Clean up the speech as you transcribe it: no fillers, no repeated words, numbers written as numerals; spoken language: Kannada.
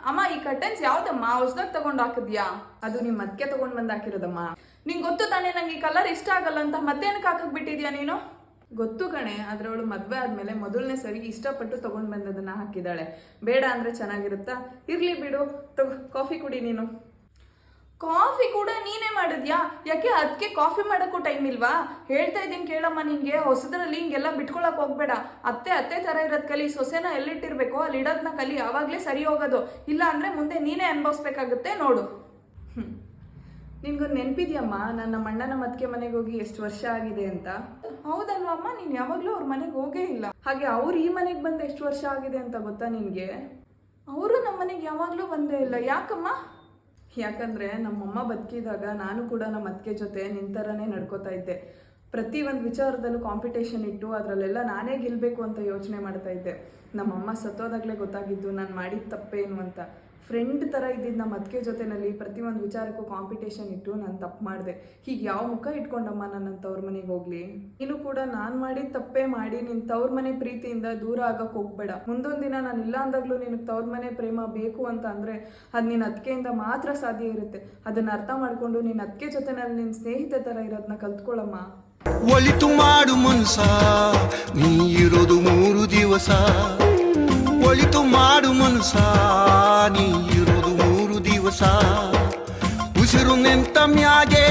ಅಮ್ಮ ಈ ಕರ್ಟನ್ಸ್ ಯಾವ್ದಮ್ಮ ಹೊಸ್ದಾಗ ತಗೊಂಡ್ ಹಾಕಿದ್ಯಾ? ಅದು ನಿಮ್ ಅದಕ್ಕೆ ತಗೊಂಡ್ ಬಂದ್ ಹಾಕಿರೋದಮ್ಮ. ನಿಂಗೆ ಗೊತ್ತು ತಾನೇ ನಂಗೆ ಈ ಕಲರ್ ಇಷ್ಟ ಆಗಲ್ಲ ಅಂತ, ಮತ್ತೇನಕ್ಕೆ ಹಾಕಕ್ ಬಿಟ್ಟಿದ್ಯಾ ನೀನು? ಗೊತ್ತು ಕಣೆ, ಆದ್ರೆ ಅವಳು ಮದ್ವೆ ಆದ್ಮೇಲೆ ಮೊದಲನೇ ಸರಿ ಇಷ್ಟಪಟ್ಟು ತಗೊಂಡ್ ಬಂದದನ್ನ ಹಾಕಿದಾಳೆ. ಬೇಡ ಅಂದ್ರೆ ಚೆನ್ನಾಗಿರುತ್ತಾ? ಇರ್ಲಿ ಬಿಡು, ತಗೋ ಕಾಫಿ ಕುಡಿ ನೀನು. ಕಾಫಿ ಕೂಡ ನೀನೇ ಮಾಡಿದ್ಯಾ? ಯಾಕೆ ಅದಕ್ಕೆ ಕಾಫಿ ಮಾಡೋಕ್ಕೂ ಟೈಮ್ ಇಲ್ವಾ? ಹೇಳ್ತಾ ಇದ್ದೀನಿ ಕೇಳಮ್ಮ, ನಿನ್ಗೆ ಹೊಸದ್ರಲ್ಲಿ ಹಿಂಗೆಲ್ಲ ಬಿಟ್ಕೊಳಕ್ ಹೋಗ್ಬೇಡ. ಅತ್ತೆ ಅತ್ತೆ ತರ ಇರೋದ್ ಕಲಿ. ಸೊಸೆನ ಎಲ್ಲಿಟ್ಟಿರ್ಬೇಕು ಅಲ್ಲಿ ಇಡೋದನ್ನ ಕಲಿ, ಆವಾಗ್ಲೇ ಸರಿ ಹೋಗೋದು. ಇಲ್ಲ ಅಂದ್ರೆ ಮುಂದೆ ನೀನೇ ಅನ್ಭವಿಸ್ಬೇಕಾಗುತ್ತೆ ನೋಡು. ನಿನ್ಗೊಂದು ನೆನ್ಪಿದ್ಯಮ್ಮ, ನನ್ನ ಅಣ್ಣನ ಮದ್ಕೆ ಮನೆಗೆ ಹೋಗಿ ಎಷ್ಟು ವರ್ಷ ಆಗಿದೆ ಅಂತ? ಹೌದಲ್ವಾ ಅಮ್ಮ, ನೀನ್ ಯಾವಾಗ್ಲೂ ಅವ್ರ ಮನೆಗೆ ಹೋಗೇ ಇಲ್ಲ. ಹಾಗೆ ಅವ್ರು ಈ ಮನೆಗೆ ಬಂದು ಎಷ್ಟು ವರ್ಷ ಆಗಿದೆ ಅಂತ ಗೊತ್ತಾ ನಿನ್ಗೆ? ಅವರು ನಮ್ಮ ಮನೆಗೆ ಯಾವಾಗ್ಲೂ ಬಂದೇ ಇಲ್ಲ. ಯಾಕಮ್ಮ? ಯಾಕಂದ್ರೆ ನಮ್ಮಮ್ಮ ಬದುಕಿದಾಗ ನಾನು ಕೂಡ ನಮ್ಮ ಅತ್ತಿಗೆ ಜೊತೆ ನಿಂತರನೇ ನಡ್ಕೋತಾ ಇದ್ದೆ. ಪ್ರತಿ ಒಂದು ವಿಚಾರದಲ್ಲೂ ಕಾಂಪಿಟೇಷನ್ ಇಟ್ಟು ಅದರಲ್ಲೆಲ್ಲ ನಾನೇ ಗೆಲ್ಲಬೇಕು ಅಂತ ಯೋಚನೆ ಮಾಡ್ತಾ ಇದ್ದೆ. ನಮ್ಮಮ್ಮ ಸತ್ತೋದಾಗಲೇ ಗೊತ್ತಾಗಿದ್ದು ನಾನು ಮಾಡಿದ ತಪ್ಪೇನು ಅಂತ. ಫ್ರೆಂಡ್ ಥರ ಇದ್ದಿದ್ದು ನಮ್ಮ ಅತ್ತಿಗೆ ಜೊತೆನಲ್ಲಿ ಪ್ರತಿಯೊಂದು ವಿಚಾರಕ್ಕೂ ಕಾಂಪಿಟೇಷನ್ ಇಟ್ಟು ನಾನು ತಪ್ಪು ಮಾಡಿದೆ. ಹೀಗೆ ಯಾವ ಮುಖ ಇಟ್ಕೊಂಡಮ್ಮ ನನ್ನ ತವ್ರ ಮನೆಗೆ ಹೋಗ್ಲಿ? ನೀನು ಕೂಡ ನಾನು ಮಾಡಿದ ತಪ್ಪೇ ಮಾಡಿ ನಿನ್ನ ತವ್ರ ಮನೆ ಪ್ರೀತಿಯಿಂದ ದೂರ ಆಗಕ್ಕೆ ಹೋಗ್ಬೇಡ. ಮುಂದೊಂದು ದಿನ ನಾನು ಇಲ್ಲ ಅಂದಾಗ್ಲೂ ನಿನಗೆ ತವ್ರ ಮನೆ ಪ್ರೇಮ ಬೇಕು ಅಂತ ಅಂದರೆ ಅದು ನಿನ್ನ ಅತ್ತಿಗೆಯಿಂದ ಮಾತ್ರ ಸಾಧ್ಯ ಇರುತ್ತೆ. ಅದನ್ನು ಅರ್ಥ ಮಾಡಿಕೊಂಡು ನಿನ್ನ ಅತ್ತಿಗೆ ಜೊತೆನಲ್ಲಿ ನಿನ್ನ ಸ್ನೇಹಿತೆ ಥರ ಇರೋದನ್ನ ಕಲ್ತ್ಕೊಳ್ಳಮ್ಮ. ಒಳಿತು ಮಾಡು ಮನ್ಸ, ನೀ ಇರೋದು 3 ದಿವಸ. ಒಳಿತು ಮಾಡು ಮನ್ಸ, ನೀ ಇರೋದು 3 ದಿವಸ. ಉಸಿರು ನಿಂತ ಮ್ಯಾಗೆ